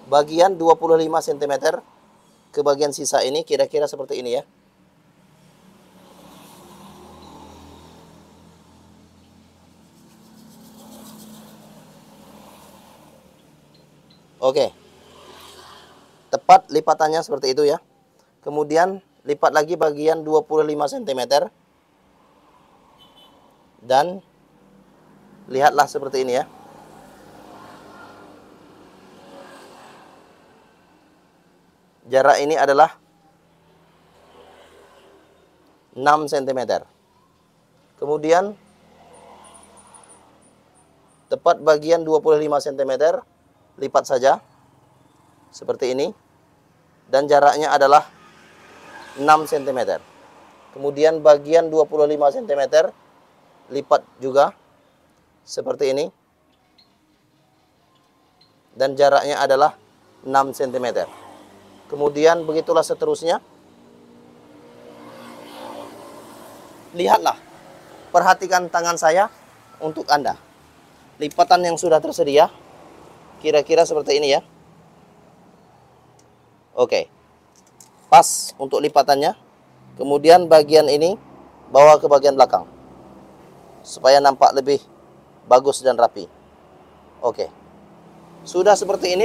bagian 25 cm ke bagian sisa ini, kira-kira seperti ini ya. Oke. Tepat lipatannya seperti itu ya. Kemudian lipat lagi bagian 25 cm. Dan lihatlah seperti ini ya. Jarak ini adalah 6 cm. Kemudian tepat bagian 25 cm, lipat saja seperti ini, dan jaraknya adalah 6 cm. Kemudian bagian 25 cm lipat juga seperti ini, dan jaraknya adalah 6 cm. Kemudian begitulah seterusnya. Lihatlah, perhatikan tangan saya untuk Anda. Lipatan yang sudah tersedia kira-kira seperti ini ya. Oke, pas untuk lipatannya. Kemudian bagian ini bawa ke bagian belakang supaya nampak lebih bagus dan rapi. Oke, sudah seperti ini